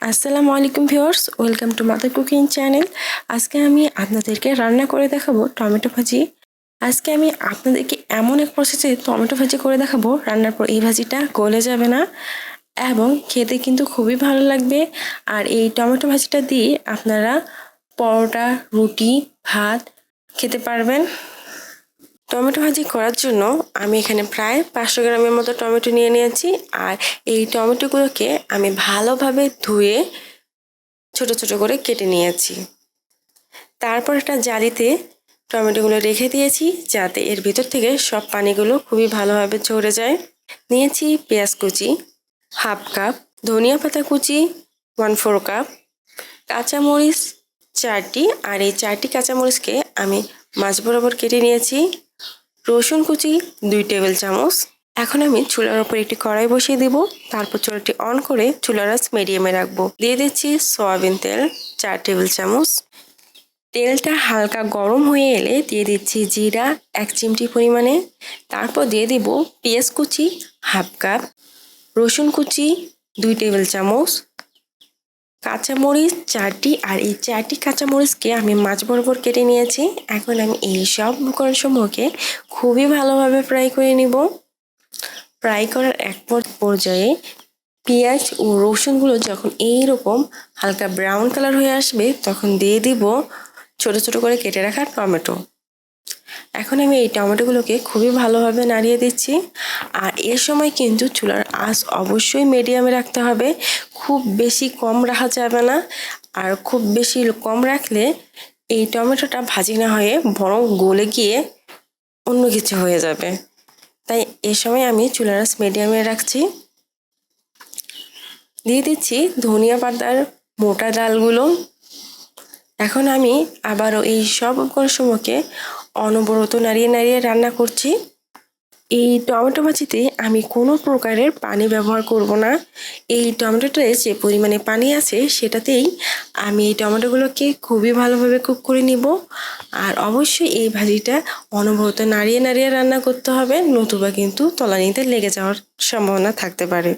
আসসালামু আলাইকুম viewers, welcome to mother cooking channel. আজকে আমি আপনাদেরকে রান্না করে দেখাবো টমেটো ভাজি। আজকে আমি আপনাদেরকে এমন এক প্রসেসে টমেটো ভাজি করে দেখাবো, রান্নার পর এই ভাজিটা গলে যাবে না এবং খেতে কিন্তু খুবই ভালো লাগবে। আর এই টমেটো ভাজিটা দিয়ে আপনারা পরোটা, রুটি, ভাত খেতে পারবেন। টমেটো ভাজি করার জন্য আমি এখানে প্রায় 500 গ্রামের মতো টমেটো নিয়ে নিয়েছি। আর এই টমেটোগুলোকে আমি ভালোভাবে ধুয়ে ছোট ছোট করে কেটে নিয়েছি। তারপর একটা জালিতে টমেটোগুলো রেখে দিয়েছি যাতে এর ভিতর থেকে সব পানিগুলো খুবই ভালোভাবে ঝরে যায়। নিয়েছি পেঁয়াজ কুচি হাফ কাপ, ধনিয়া পাতা কুচি 1/4 কাপ, কাঁচামরিচ 4টি। আর এই 4টি কাঁচামরিচকে আমি মাঝ বরাবর কেটে নিয়েছি। রসুন কুচি 2 টেবিল চামচ। এখন আমি চুলার উপর একটি কড়াই বসিয়ে দেব। তারপর চুলাটি অন করে চুলার আঁচ মিডিয়ামে রাখবো। দিয়ে দিচ্ছি সয়াবিন তেল 4 টেবিল চামচ। তেলটা হালকা গরম হয়ে এলে দিয়ে দিচ্ছি জিরা 1 চিমটি পরিমাণে। তারপর দিয়ে দিব পেঁয়াজ কুচি হাফ কাপ, রসুন কুচি 2 টেবিল চামচ, কাঁচামরিচ 4টি। আর এই 4টি কাঁচামরিচকে আমি মাঝ বরাবর কেটে নিয়েছি। এখন আমি এই সব উপকরণসমূহকে খুবই ভালোভাবে ফ্রাই করে নিব। ফ্রাই করার এক পর্যায়ে পেঁয়াজ ও রসুনগুলো যখন এইরকম হালকা ব্রাউন কালার হয়ে আসবে তখন দিয়ে দিব ছোট ছোট করে কেটে রাখা টমেটো। এখন আমি এই টমেটোগুলোকে খুবই ভালোভাবে নাড়িয়ে দিচ্ছি। আর এর সময় কিন্তু চুলার আঁচ অবশ্যই মিডিয়ামে রাখতে হবে, খুব বেশি কম রাখা যাবে না। আর খুব বেশি কম রাখলে এই টমেটোটা ভাজি না হয়ে বরং গলে গিয়ে অন্য কিছু হয়ে যাবে। তাই এ সময় আমি চুলার আঁচ মিডিয়ামে রাখছি। দিয়ে দিচ্ছি ধনিয়া পাতার মোটা ডালগুলো। এখন আমি আবারও এই সব উপকরণসমূহকে অনবরত নাড়িয়ে নাড়িয়ে রান্না করছি। এই টমেটো ভাজিতে আমি কোনো প্রকারের পানি ব্যবহার করব না। এই টমেটোটায় যে পরিমাণে পানি আছে সেটাতেই আমি এই টমেটোগুলোকে খুবই ভালোভাবে কুক করে নিব। আর অবশ্যই এই ভাজিটা অনবরত নাড়িয়ে নাড়িয়ে রান্না করতে হবে, নতুবা কিন্তু তলানিতে লেগে যাওয়ার সম্ভাবনা থাকতে পারে।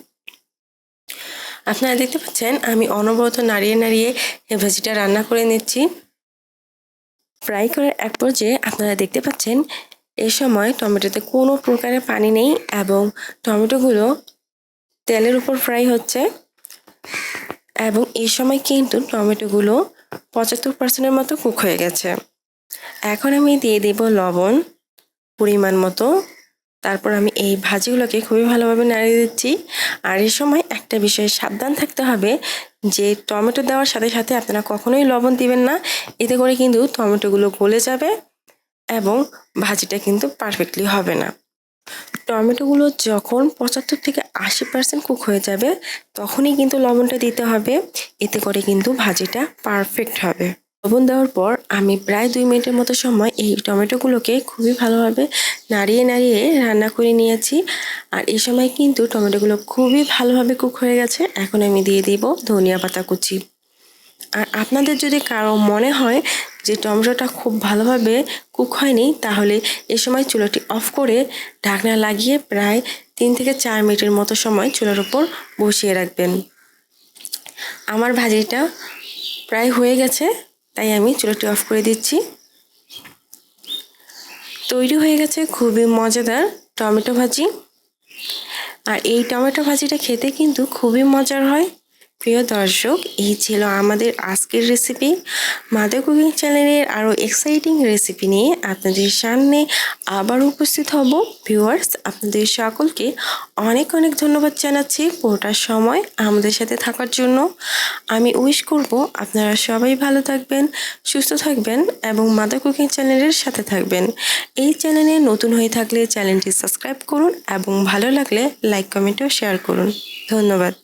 আপনারা দেখতে পাচ্ছেন আমি অনবরত নাড়িয়ে নাড়িয়ে এই ভাজিটা রান্না করে নিচ্ছি। ফ্রাই করার এক পর্যায়ে আপনারা দেখতে পাচ্ছেন এই সময় টমেটোতে কোনো প্রকারের পানি নেই এবং টমেটোগুলো তেলের উপর ফ্রাই হচ্ছে। এবং এই সময় কিন্তু টমেটোগুলো 75% মতো কুক হয়ে গেছে। এখন আমি দিয়ে দেব লবণ পরিমাণ মতো। তারপর আমি এই ভাজিগুলোকে খুবই ভালোভাবে নাড়িয়ে দিচ্ছি। আর এই সময় একটা বিষয়ে সাবধান থাকতে হবে যে টমেটো দেওয়ার সাথে সাথে আপনারা কখনোই লবণ দিবেন না, এতে করে কিন্তু টমেটোগুলো গলে যাবে এবং ভাজিটা কিন্তু পারফেক্টলি হবে না। টমেটোগুলো যখন 75 থেকে 80% কুক হয়ে যাবে তখনই কিন্তু লবণটা দিতে হবে, এতে করে কিন্তু ভাজিটা পারফেক্ট হবে। লবণ দেওয়ার পর আমি প্রায় 2 মিনিটের মতো সময় এই টমেটোগুলোকে খুবই ভালোভাবে নাড়িয়ে নাড়িয়ে রান্না করে নিয়েছি। আর এই সময় কিন্তু টমেটোগুলো খুবই ভালোভাবে কুক হয়ে গেছে। এখন আমি দিয়ে দিব ধনিয়া পাতা কুচি। আর আপনাদের যদি কারো মনে হয় যে টমেটোটা খুব ভালোভাবে কুক হয়নি তাহলে এই সময় চুলাটি অফ করে ঢাকনা লাগিয়ে প্রায় 3 থেকে 4 মিনিটের মতো সময় চুলার উপর বসিয়ে রাখবেন। আমার ভাজিটা প্রায় হয়ে গেছে, তাই আমি চুলাটি অফ করে দিচ্ছি। তৈরি হয়ে গেছে খুবই মজাদার টমেটো ভাজি। আর এই টমেটো ভাজিটা খেতে কিন্তু খুবই মজার হয়। প্রিয় দর্শক, এই ছিল আমাদের আজকের রেসিপি। মাদার কুকিং চ্যানেলের আরও এক্সাইটিং রেসিপি নিয়ে আপনাদের সামনে আবার উপস্থিত হব। ভিউয়ার্স, আপনাদের সকলকে অনেক অনেক ধন্যবাদ জানাচ্ছি পুরোটা সময় আমাদের সাথে থাকার জন্য। আমি উইশ করব আপনারা সবাই ভালো থাকবেন, সুস্থ থাকবেন এবং মাদার কুকিং চ্যানেলের সাথে থাকবেন। এই চ্যানেলে নতুন হয়ে থাকলে চ্যানেলটি সাবস্ক্রাইব করুন এবং ভালো লাগলে লাইক, কমেন্ট ও শেয়ার করুন। ধন্যবাদ।